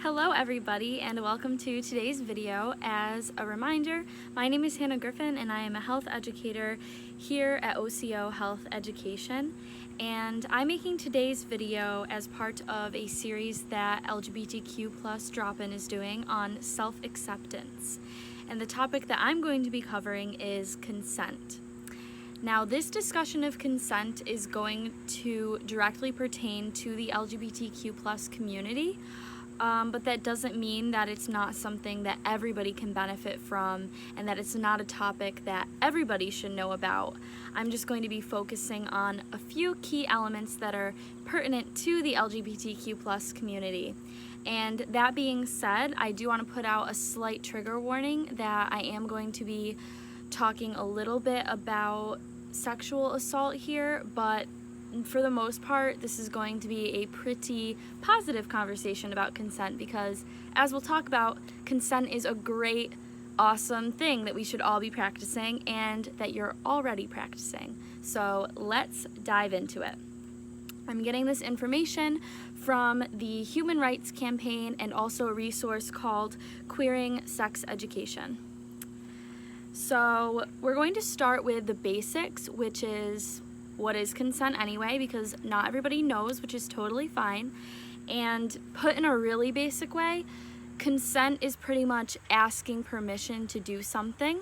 Hello everybody and welcome to today's video. As a reminder, my name is Hannah Griffin and I am a health educator here at OCO Health Education, and I'm making today's video as part of a series that LGBTQ+ Drop-In is doing on self-acceptance. And the topic that I'm going to be covering is consent. Now, this discussion of consent is going to directly pertain to the LGBTQ+ community, but that doesn't mean that it's not something that everybody can benefit from and that it's not a topic that everybody should know about. I'm just going to be focusing on a few key elements that are pertinent to the LGBTQ+ community. And that being said, I do want to put out a slight trigger warning that I am going to be talking a little bit about sexual assault here, but for the most part, this is going to be a pretty positive conversation about consent because, as we'll talk about, consent is a great, awesome thing that we should all be practicing and that you're already practicing. So let's dive into it. I'm getting this information from the Human Rights Campaign and also a resource called Queering Sex Education. So we're going to start with the basics, which is what is consent anyway, because not everybody knows, which is totally fine. And put in a really basic way, consent is pretty much asking permission to do something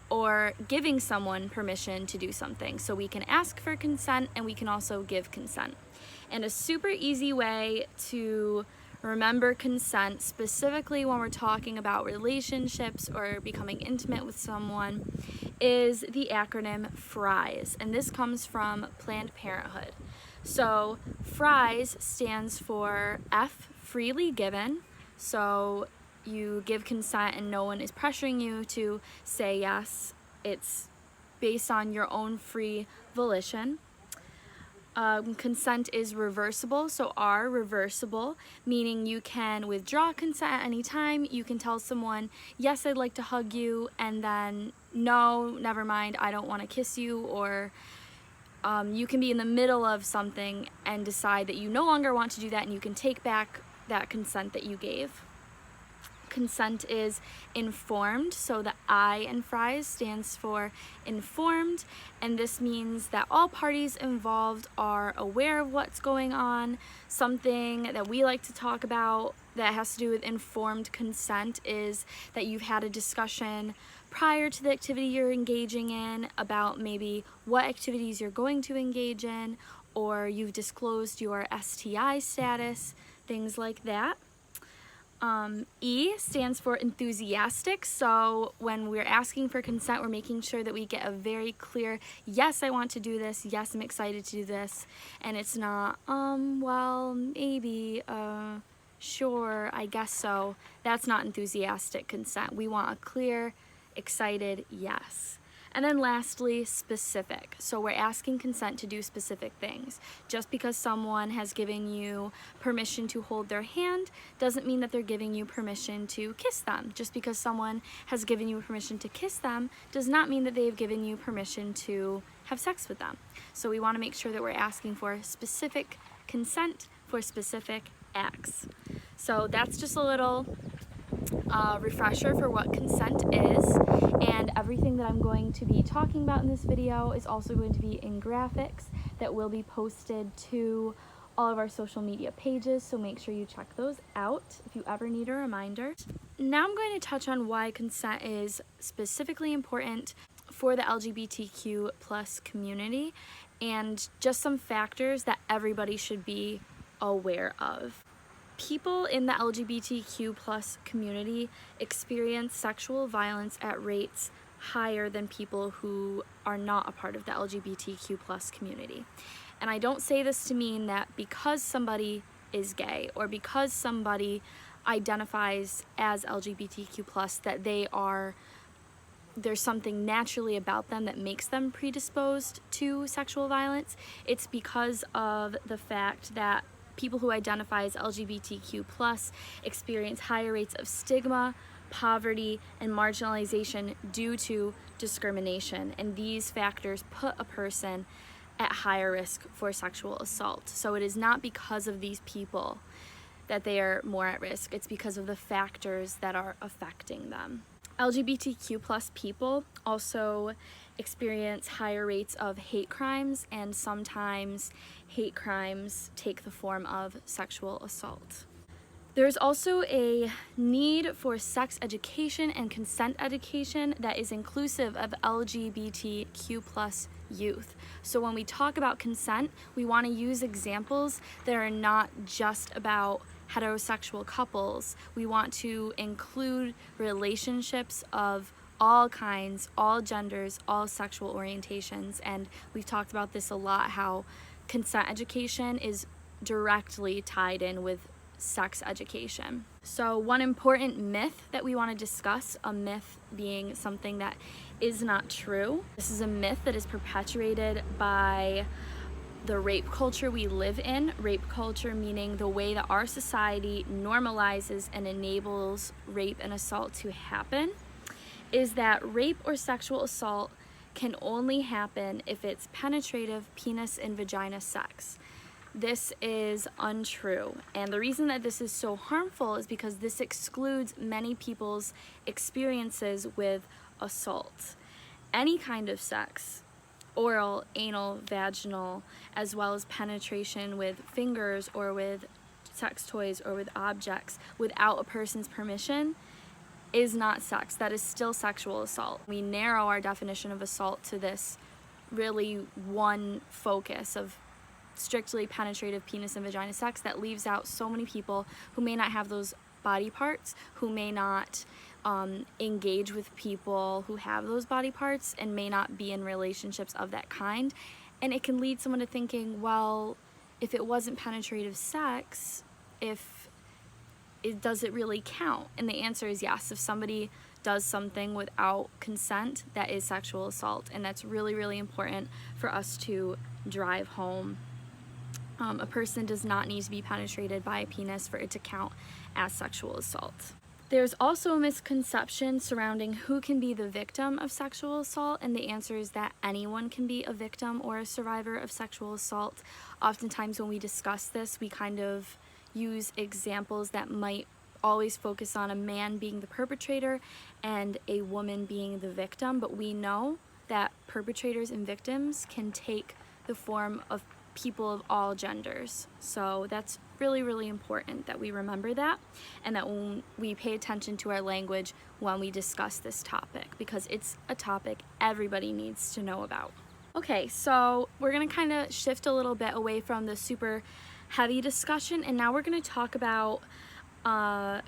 or giving someone permission to do something. So we can ask for consent and we can also give consent. And a super easy way to remember consent, specifically when we're talking about relationships or becoming intimate with someone, is the acronym FRIES, and this comes from Planned Parenthood. So FRIES stands for F, freely given, so you give consent and no one is pressuring you to say yes. It's based on your own free volition. Consent is reversible, so R, reversible, meaning you can withdraw consent at any time. You can tell someone, yes, I'd like to hug you, and then no, never mind, I don't want to kiss you, or you can be in the middle of something and decide that you no longer want to do that and you can take back that consent that you gave. Consent is informed, so the I in FRIES stands for informed, and this means that all parties involved are aware of what's going on. Something that we like to talk about that has to do with informed consent is that you've had a discussion prior to the activity you're engaging in about maybe what activities you're going to engage in, or you've disclosed your STI status, things like that. E stands for enthusiastic, so when we're asking for consent, we're making sure that we get a very clear, yes, I want to do this, yes, I'm excited to do this, and it's not, well, maybe, sure, I guess so. That's not enthusiastic consent. We want a clear, excited yes. And then lastly, specific. So we're asking consent to do specific things. Just because someone has given you permission to hold their hand doesn't mean that they're giving you permission to kiss them. Just because someone has given you permission to kiss them does not mean that they've given you permission to have sex with them. So we want to make sure that we're asking for specific consent for specific acts. So that's just a little refresher for what consent is, and everything that I'm going to be talking about in this video is also going to be in graphics that will be posted to all of our social media pages, so make sure you check those out if you ever need a reminder. Now I'm going to touch on why consent is specifically important for the LGBTQ+ community and just some factors that should be aware of. People in the LGBTQ+ community experience sexual violence at rates higher than people who are not a part of the LGBTQ+ community. And I don't say this to mean that because somebody is gay or because somebody identifies as LGBTQ+, that there's something naturally about them that makes them predisposed to sexual violence. It's because of the fact that people who identify as LGBTQ+ experience higher rates of stigma, poverty, and marginalization due to discrimination. And these factors put a person at higher risk for sexual assault. So it is not because of these people that they are more at risk. It's because of the factors that are affecting them. LGBTQ plus people also experience higher rates of hate crimes, and sometimes hate crimes take the form of sexual assault. There's also a need for sex education and consent education that is inclusive of LGBTQ plus youth. So when we talk about consent, we want to use examples that are not just about heterosexual couples. We want to include relationships of all kinds, all genders, all sexual orientations, and we've talked about this a lot, how consent education is directly tied in with sex education. So one important myth that we want to discuss, a myth being something that is not true. This is a myth that is perpetuated by the rape culture we live in. Rape culture meaning the way that our society normalizes and enables rape and assault to happen, is that rape or sexual assault can only happen if it's penetrative penis and vagina sex. This is untrue, and the reason that this is so harmful is because this excludes many people's experiences with assault. Any kind of sex, oral, anal, vaginal, as well as penetration with fingers or with sex toys or with objects without a person's permission, is not sex. That is still sexual assault. We narrow our definition of assault to this really one focus of strictly penetrative penis and vagina sex that leaves out so many people who may not have those body parts, who may not engage with people who have those body parts, and may not be in relationships of that kind. And it can lead someone to thinking, well, if it wasn't penetrative sex, does it really count? And the answer is yes. If somebody does something without consent, that is sexual assault, and that's really, really important for us to drive home. A person does not need to be penetrated by a penis for it to count as sexual assault. There's also a misconception surrounding who can be the victim of sexual assault, and the answer is that anyone can be a victim or a survivor of sexual assault. Oftentimes when we discuss this, we kind of use examples that might always focus on a man being the perpetrator and a woman being the victim, but we know that perpetrators and victims can take the form of people of all genders. So that's really, really important that we remember that, and that when we pay attention to our language when we discuss this topic, because it's a topic everybody needs to know about. Okay, so we're gonna kind of shift a little bit away from the super heavy discussion, and now we're gonna talk about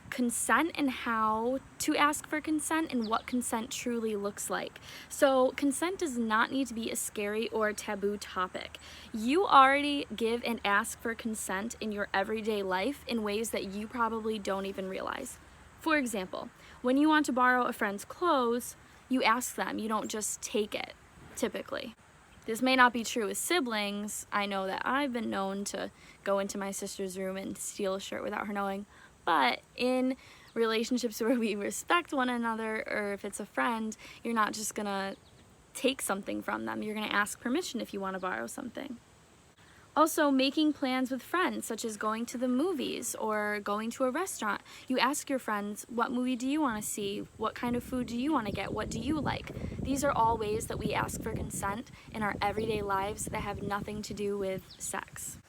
consent and how to ask for consent and what consent truly looks like. So consent does not need to be a scary or taboo topic. You already give and ask for consent in your everyday life in ways that you probably don't even realize. For example, when you want to borrow a friend's clothes, you ask them, you don't just take it, typically. This may not be true with siblings. I know that I've been known to go into my sister's room and steal a shirt without her knowing. But in relationships where we respect one another, or if it's a friend, you're not just gonna take something from them. You're gonna ask permission if you want to borrow something. Also, making plans with friends, such as going to the movies or going to a restaurant. You ask your friends, what movie do you want to see? What kind of food do you want to get? What do you like? These are all ways that we ask for consent in our everyday lives that have nothing to do with sex.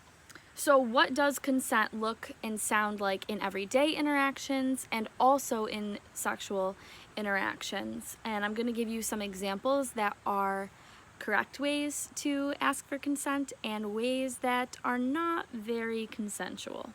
So what does consent look and sound like in everyday interactions and also in sexual interactions? And I'm going to give you some examples that are correct ways to ask for consent and ways that are not very consensual.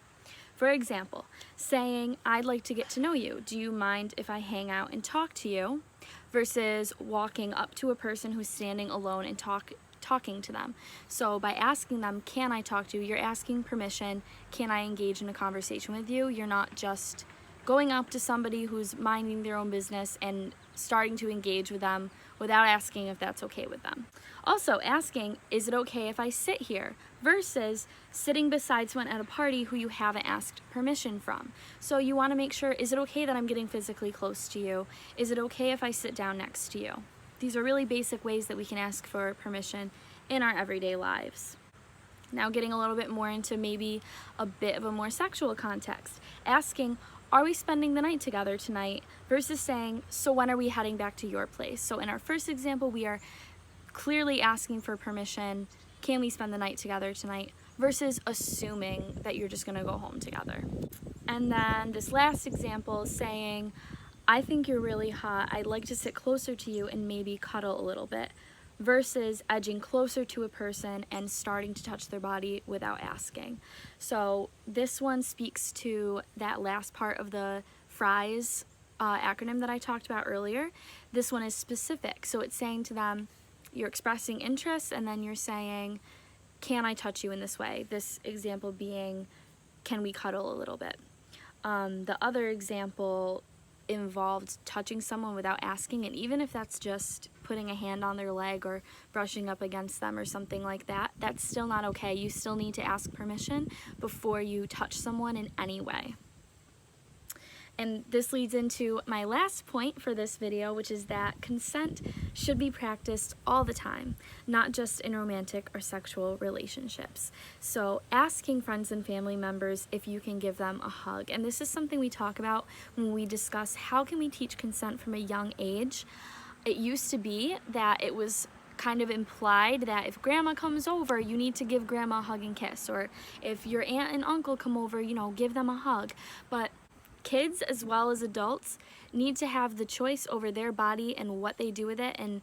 For example, saying, I'd like to get to know you. Do you mind if I hang out and talk to you? Versus walking up to a person who's standing alone and talking to them. So by asking them, can I talk to you? You're asking permission. Can I engage in a conversation with you? You're not just going up to somebody who's minding their own business and starting to engage with them without asking if that's okay with them. Also asking, is it okay if I sit here? Versus sitting beside someone at a party who you haven't asked permission from. So you want to make sure, is it okay that I'm getting physically close to you? Is it okay if I sit down next to you? These are really basic ways that we can ask for permission in our everyday lives. Now getting a little bit more into maybe a bit of a more sexual context, asking, are we spending the night together tonight, versus saying, so when are we heading back to your place? So in our first example, we are clearly asking for permission, can we spend the night together tonight, versus assuming that you're just gonna go home together. And then this last example, saying, I think you're really hot, I'd like to sit closer to you and maybe cuddle a little bit, versus edging closer to a person and starting to touch their body without asking. So this one speaks to that last part of the FRIES acronym that I talked about earlier. This one is specific, so it's saying to them, you're expressing interest, and then you're saying, can I touch you in this way? This example being, can we cuddle a little bit? The other example involved touching someone without asking, and even if that's just putting a hand on their leg or brushing up against them or something like that, that's still not okay. You still need to ask permission before you touch someone in any way. And this leads into my last point for this video, which is that consent should be practiced all the time, not just in romantic or sexual relationships. So asking friends and family members if you can give them a hug. And this is something we talk about when we discuss how can we teach consent from a young age. It used to be that it was kind of implied that if grandma comes over, you need to give grandma a hug and kiss, or if your aunt and uncle come over, give them a hug. But kids as well as adults need to have the choice over their body and what they do with it and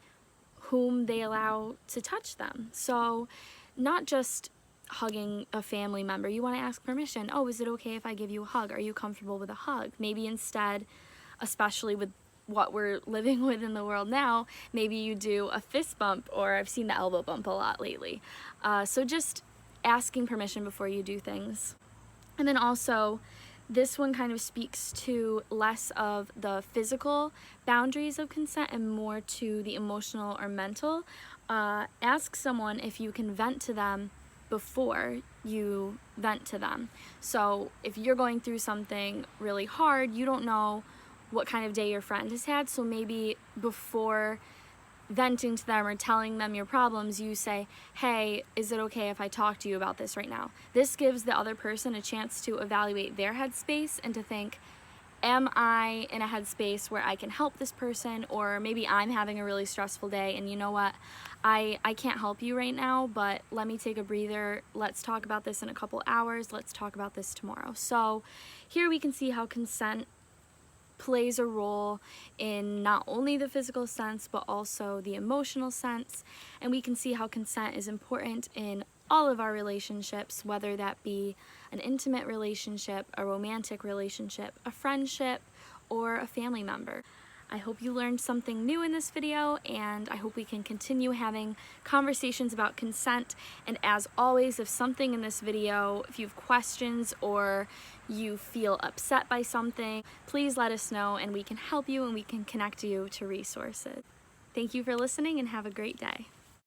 whom they allow to touch them. So not just hugging a family member, you want to ask permission. Oh, is it okay if I give you a hug? Are you comfortable with a hug? Maybe instead, especially with what we're living with in the world now, maybe you do a fist bump, or I've seen the elbow bump a lot lately. So just asking permission before you do things. And then also, this one kind of speaks to less of the physical boundaries of consent and more to the emotional or mental. Ask someone if you can vent to them before you vent to them. So if you're going through something really hard, you don't know what kind of day your friend has had, so maybe before venting to them or telling them your problems, you say, hey, is it okay if I talk to you about this right now? This gives the other person a chance to evaluate their headspace and to think, am I in a headspace where I can help this person? Or maybe I'm having a really stressful day and you know what, I can't help you right now, but let me take a breather. Let's talk about this in a couple hours. Let's talk about this tomorrow. So here we can see how consent plays a role in not only the physical sense but also the emotional sense, and we can see how consent is important in all of our relationships, whether that be an intimate relationship, a romantic relationship, a friendship, or a family member. I hope you learned something new in this video, and I hope we can continue having conversations about consent. And as always, if something in this video, if you have questions or you feel upset by something, please let us know and we can help you and we can connect you to resources. Thank you for listening and have a great day.